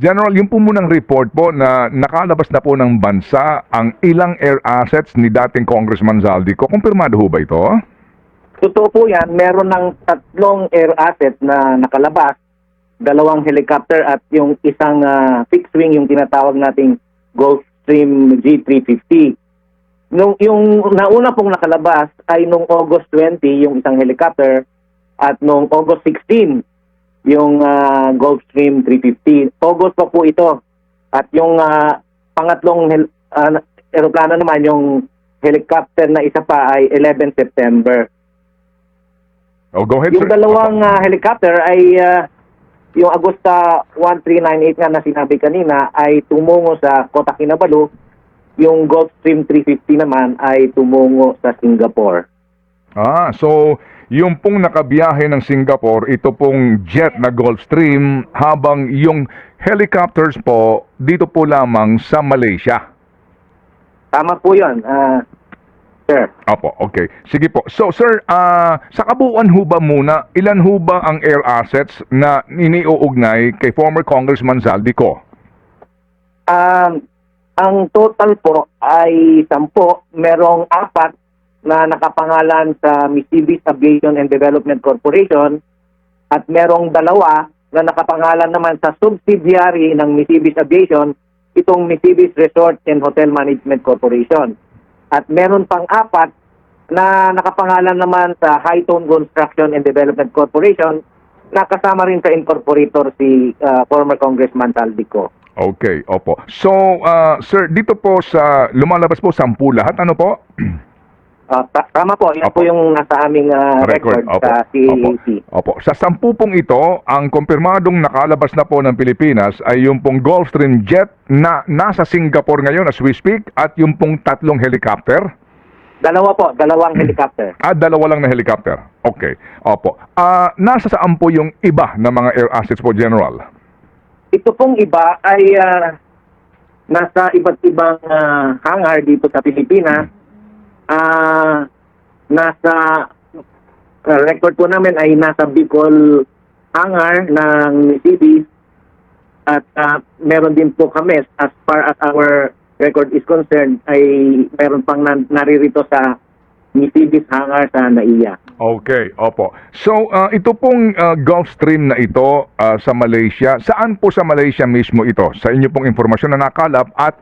General, yung po munang report po na nakalabas na po ng bansa ang ilang air assets ni dating Congressman Zaldico. Kumpirmado ho ba ito? Totoo po yan, meron ng 3 air asset na nakalabas, 2 helicopter at yung isang fixed wing, yung tinatawag nating Gulfstream G350. Yung nauna pong nakalabas ay nung August 20, yung isang helicopter, at nung August 16, yung Gulfstream 350. August pa po ito. At yung pangatlong aeroplano naman, yung helicopter na isa pa ay 11 September. Oh, go ahead, Yung sir. dalawang helicopter ay yung Agusta 1398 nga na sinabi kanina ay tumungo sa Kota Kinabalu. Yung Gulfstream 350 naman ay tumungo sa Singapore. So yung pong nakabiyahe ng Singapore, ito pong jet na Gulfstream, habang yung helicopters po dito po lamang sa Malaysia. Tama po yun, sir. Opo, okay. Sige po. So, sir, sa kabuuan ho ba muna, ilan ho ba ang air assets na iniuugnay kay former Congressman Zaldico? Ang total po ay 10. Merong 4 na nakapangalan sa Mitsubishi Aviation and Development Corporation at merong 2 na nakapangalan naman sa subsidiary ng Mitsubishi Aviation, itong Mitsubishi Resort and Hotel Management Corporation. At meron pang 4 na nakapangalan naman sa Hightone Construction and Development Corporation na kasama rin sa incorporator si former Congressman Zaldico. Okay, opo. So, sir, dito po sa lumalabas po 10 lahat, ano po? Tama po, yan po yung nasa aming record sa CAAC. Opo. Sa 10 pong ito, ang kumpirmadong nakalabas na po ng Pilipinas ay yung pong Gulfstream jet na nasa Singapore ngayon as we speak, at yung pong 3 helicopter. 2 po, 2 helicopter. 2 lang na helicopter. Okay. Opo. Nasa saan po yung iba na mga air assets po, General? Ito pong iba ay nasa iba't ibang hangar dito sa Pilipinas. Nasa record po namin ay nasa Bicol hangar ng Mitsubishi at meron din po kami, as far as our record is concerned, ay meron pang naririto sa Mitsubishi hangar sa Naiya. Okay, opo. So, ito pong Gulfstream na ito sa Malaysia, saan po sa Malaysia mismo ito? Sa inyo pong informasyon na nakalap, at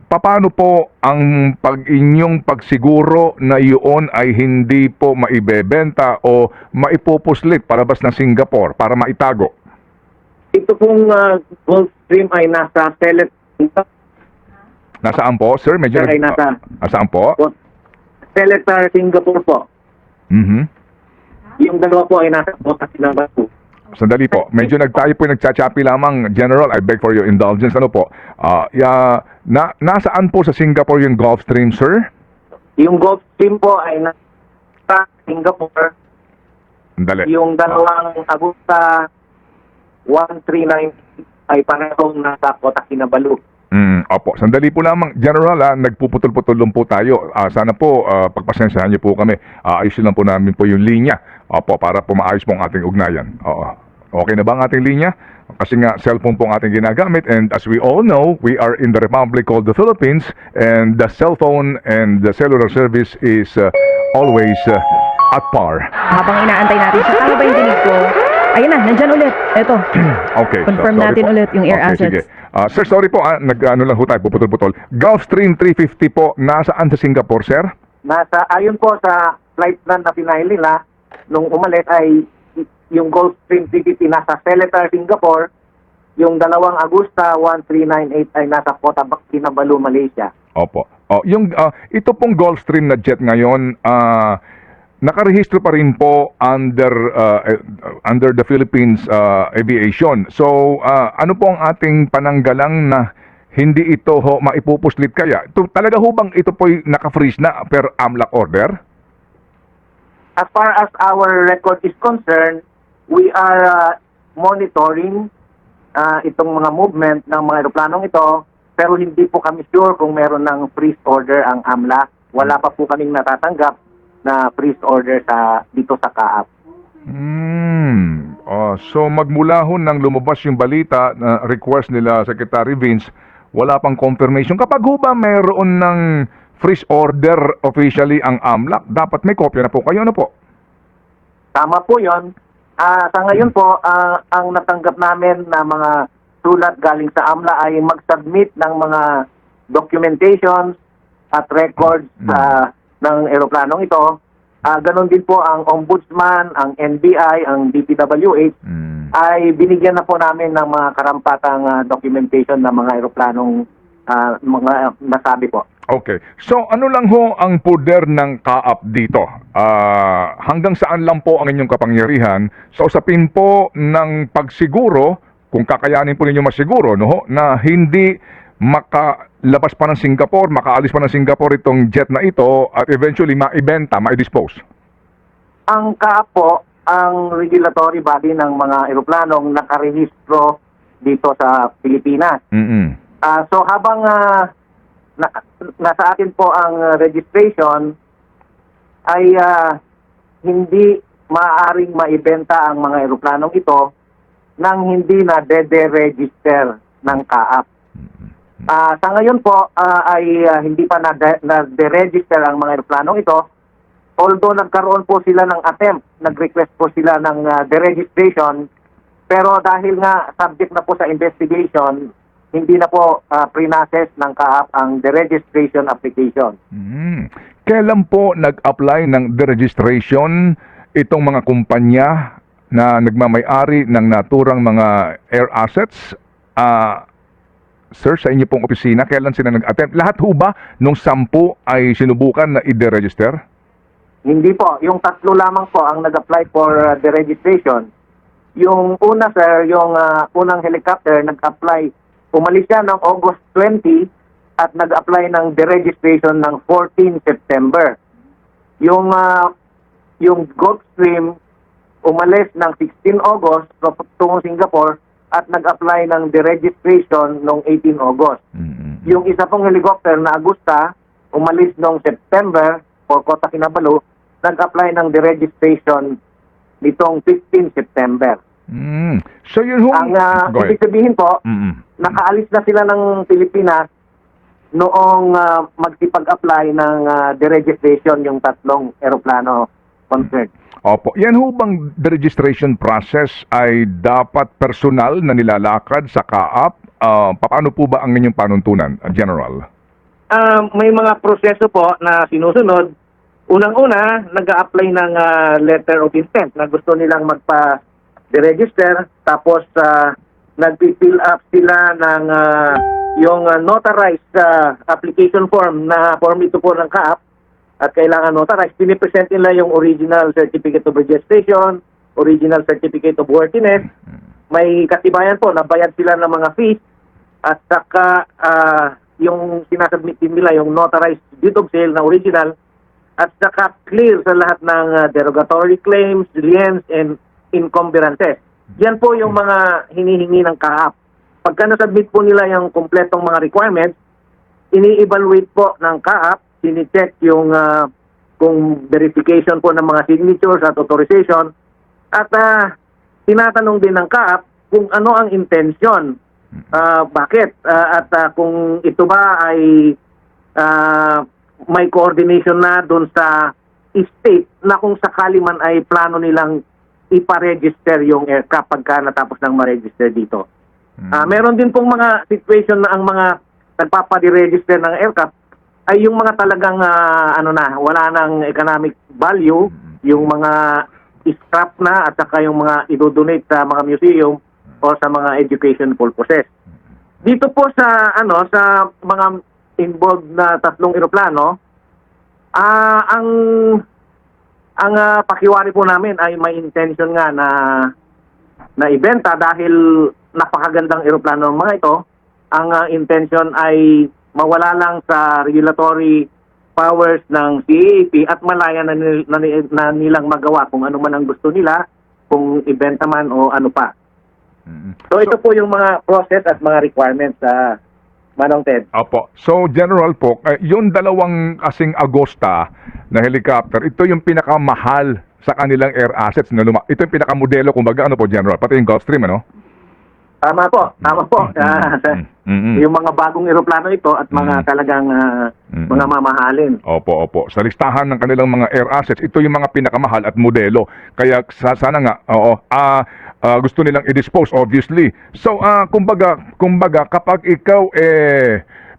paano po ang inyong pagsiguro na iyon ay hindi po maibebenta o maipupuslit palabas ng Singapore para maitago? Ito pong Gulfstream ay nasa Selet. Nasaan po, sir? Medyo Sir, ay nasa saan po? Seletar, Singapore po. Yung 2 po ay nasa Kota Kinabalu. Sandali po. Medyo tayo po nagchachapi lamang, General. I beg for your indulgence. Ano po? Nasaan po sa Singapore yung Gulfstream, sir? Yung Gulfstream po ay nasa Singapore. Sandali. Yung 2 Agusta 1399 ay parehong nasa Kota Kinabalu. Opo. Sandali po lamang, General. Nagpuputol-putol lang po tayo. Sana po, pagpasensyahan niyo po kami. Ayusin lang po namin po yung linya. Opo, para po maayos po ang ating ugnayan. Oo. Okay na ba ang ating linya? Kasi nga, cellphone po ang ating ginagamit. And as we all know, we are in the Republic called the Philippines. And the cellphone and the cellular service is always at par. Habang inaantay natin siya, tama ba yung dinig ko? Ayun na, nandyan ulit. Eto. Okay. Confirm natin ulit yung air assets. Sige. Sir, sorry po. Nag-ano lang ho tayo, puputol-putol. Gulfstream 350 po, nasaan sa Singapore, sir? Ayon po sa flight plan na pinail nila, nung umalis ay yung Gulfstream 350 nasa Seletar, Singapore. Yung 2 Agusta 1398 ay nasa Kota Kinabalu, Malaysia. Opo. Ito pong Gulfstream na jet ngayon, nakarehistro pa rin po under the Philippines Aviation. So, ano po ang ating pananggalang na hindi ito maipupuslit kaya? Talaga ho bang ito po'y naka-freeze na per AMLAC order? As far as our record is concerned, we are monitoring itong mga movement ng mga aeroplanong ito, pero hindi po kami sure kung meron ng freeze order ang AMLAC. Wala pa po kaming natatanggap na freeze order dito sa CAAP. So magmula ho nang lumabas yung balita na request nila Secretary Vince, wala pang confirmation. Kapag ho ba mayroon ng freeze order officially ang AMLAC, dapat may kopya na po kayo, ano po? Tama po yon. Sa ngayon po, ang natanggap namin na mga sulat galing sa AMLA ay mag-submit ng mga documentations at records ng eroplanong ito. Ganon din po ang Ombudsman, ang NBI, ang DPWH ay binigyan na po namin ng mga karampatang documentation ng mga eroplanong mga nasabi po. Okay. So ano lang ho ang poder ng kaap dito? Hanggang saan lang po ang inyong kapangyarihan sa usapin po ng pagsiguro, kung kakayanin po ninyo masiguro, no, ho, na hindi makalabas pa ng Singapore, makaalis pa ng Singapore itong jet na ito at eventually maibenta, ma-dispose? Ang CAAP po, ang regulatory body ng mga eroplanong nakarehistro dito sa Pilipinas. So habang nasa atin po ang registration, ay hindi maaaring maibenta ang mga eroplanong ito nang hindi na de-register ng CAAP. Sa ngayon po ay hindi pa na-de-register ang mga eroplanong ito, although nagkaroon po sila ng attempt, nag-request po sila ng deregistration, pero dahil nga subject na po sa investigation, hindi na po pre-process ng CAAP ang deregistration application. Kailan po nag-apply ng deregistration itong mga kumpanya na nagmamay-ari ng naturang mga air assets? Sir, sa inyo pong opisina, kailan sila nag-attempt? Lahat ho ba nung 10 ay sinubukan na i-deregister? Hindi po. Yung 3 lamang po ang nag-apply for deregistration. Yung una, sir, yung unang helicopter nag-apply. Umalis siya ng August 20 at nag-apply ng deregistration ng 14 September. Yung Gulfstream umalis ng 16 August tungo Singapore at nag-apply ng deregistration noong 18 August. Yung isa pong helicopter na Agusta umalis noong September for Kota Kinabalu, nag-apply ng deregistration nitong 15 September. So yun ho, Ang ibig sabihin po, nakaalis na sila ng Pilipinas noong magsipag-apply ng deregistration yung 3 eroplano concerned. Opo. Yan ho bang registration process ay dapat personal na nilalakad sa CAAP? Paano po ba ang inyong panuntunan, General? May mga proseso po na sinusunod. Unang-una, nag-a-apply ng letter of intent na gusto nilang magpa-deregister. Tapos, nag-fill up sila ng yung notarized application form na form ito po ng CAAP. At kailangan notarized. Pinipresent nila yung original certificate of registration, original certificate of worthiness. May katibayan po, nabayad sila ng mga fees. At saka yung sinasubmit din nila, yung notarized deed of sale na original. At saka clear sa lahat ng derogatory claims, liens, and encumbrances. Yan po yung mga hinihingi ng CAAP. Pagka nasubmit po nila yung kompletong mga requirements, ini-evaluate po ng CAAP, sini-check yung kung verification po ng mga signatures at authorization, at tinatanong din ng CAAP kung ano ang intention, bakit, at kung ito ba ay may coordination na doon sa state na kung sakali man ay plano nilang ipa-register yung aircraft pagka natapos ng ma-register dito. Meron din pong mga situation na ang mga nagpapa-register ng aircraft ay yung mga talagang wala nang economic value, yung mga scrap na at saka yung mga idodonate sa mga museum o sa mga education purposes. Dito po sa sa mga involved na 3 eroplano, ang pakiwari po namin ay may intention nga na ibenta dahil napakagandang eroplano ng mga ito. Ang intention ay mawala lang sa regulatory powers ng CAAP at malaya na nilang magawa kung ano man ang gusto nila, kung ibenta man o ano pa. So ito po yung mga process at mga requirements sa Manong Ted. Opo. So, General po, yung 2 kasing Agosta na helicopter, ito yung pinakamahal sa kanilang air assets na ito yung pinakamodelo, kumbaga, ano po, General, pati yung Gulfstream, ano? Tama po, tama po. Mm-mm. Yung mga bagong eroplano ito at mga talagang mga mamahalin. Opo, opo. Sa listahan ng kanilang mga air assets, ito yung mga pinakamahal at modelo. Kaya sana nga, gusto nilang i-dispose, obviously. So, kumbaga, kapag ikaw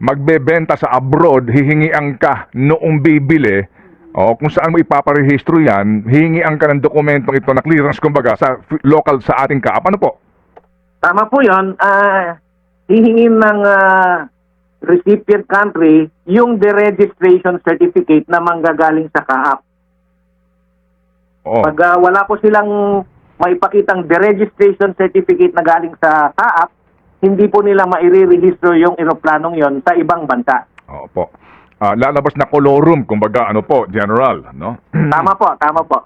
magbebenta sa abroad, hihingian ka noong bibili, kung saan mo ipaparehistro yan, hihingian ka ng dokumentong ito na clearance, kumbaga, sa local sa ating kaap. Ano po? Tama po yun. Hihingin ng recipient country yung deregistration certificate na manggagaling sa kaap. Oo. Pag wala po silang maipakitang deregistration certificate na galing sa kaap, hindi po nila maire-register yung eroplanong yon sa ibang bansa. Opo. Lalabas na colorum, kumbaga, ano po, General, no? Tama po, tama po.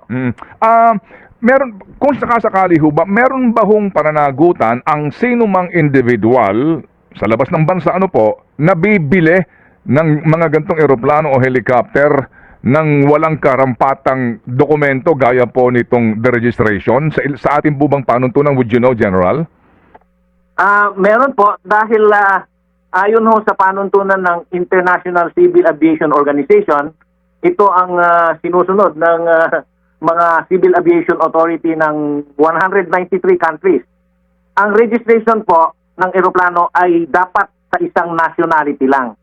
Meron, kung sakasakali ho ba, meron ba hong pananagutan ang sino mang individual sa labas ng bansa, ano po, na bibili ng mga gantong eroplano o helicopter ng walang karampatang dokumento gaya po nitong deregistration? Sa ating bubang panuntunan, would you know, General? Meron po dahil ayon ho sa panuntunan ng International Civil Aviation Organization, ito ang sinusunod ng mga Civil Aviation Authority ng 193 countries. Ang registration po ng eroplano ay dapat sa isang nationality lang.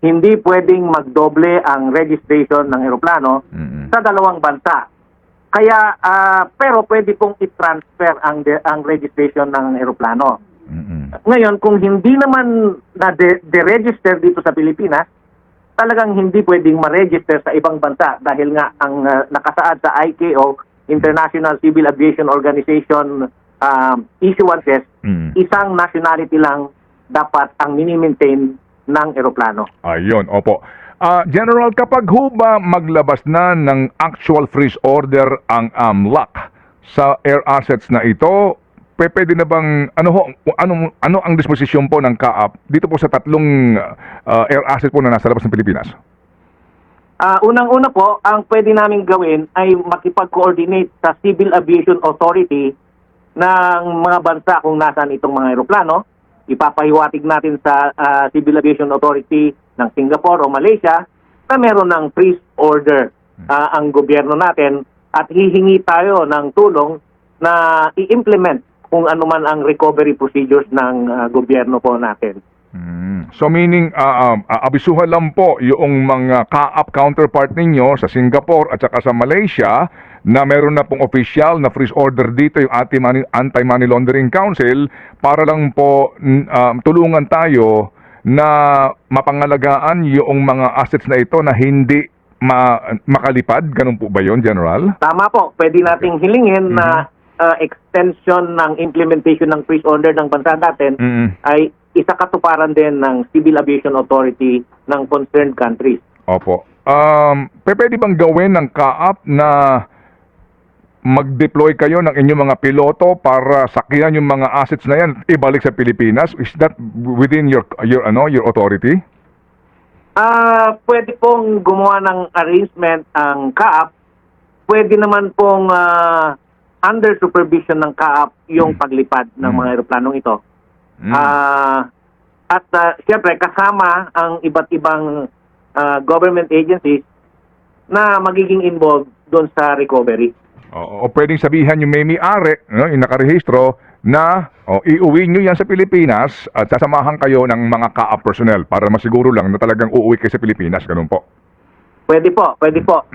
Hindi pwedeng magdoble ang registration ng eroplano sa dalawang bansa. Kaya, pero pwede pong i-transfer ang registration ng eroplano. Ngayon, kung hindi naman na-register dito sa Pilipinas, talagang hindi pwedeng ma-register sa ibang bansa dahil nga ang nakasaad sa ICAO, International Civil Aviation Organization issuances, isang nationality lang dapat ang mini-maintain ng eroplano. Ayun, opo. General, kapag ho ba maglabas na ng actual freeze order ang AMLAC sa air assets na ito, pwede na bang ano ang disposisyon po ng CAAP dito po sa tatlong air asset po na nasa labas ng Pilipinas? Unang-una po, ang pwede namin gawin ay makipag-coordinate sa Civil Aviation Authority ng mga bansa kung nasaan itong mga eroplano. Ipapahiwatig natin sa Civil Aviation Authority ng Singapore o Malaysia na meron ng freeze order ang gobyerno natin at hihingi tayo ng tulong na i-implement kung ano man ang recovery procedures ng gobyerno po natin. So meaning, abisuhan lang po yung mga CAAP counterpart ninyo sa Singapore at saka sa Malaysia na meron na pong official na freeze order dito yung ating Anti-Money Laundering Council para lang po tulungan tayo na mapangalagaan yung mga assets na ito na hindi makalipad. Ganun po ba yun, General? Tama po. Pwede nating hilingin na extension ng implementation ng freeze order ng bansa natin ay isa katuparan din ng Civil Aviation Authority ng concerned countries. Opo. Pwede bang gawin ng CAAP na mag-deploy kayo ng inyong mga piloto para sakyan yung mga assets na yan ibalik sa Pilipinas? Is that within your authority? Pwede pong gumawa ng arrangement ang CAAP. Pwede naman pong under supervision ng CAAP yung paglipad ng mga eroplanong ito. At siyempre kasama ang iba't ibang government agencies na magiging involved doon sa recovery. O pwedeng sabihan yung may-ari, yung nakarehistro, na iuwi nyo yan sa Pilipinas at sasamahan kayo ng mga CAAP personnel para masiguro lang na talagang uuwi kayo sa Pilipinas. Ganun po. Pwede po, pwede po.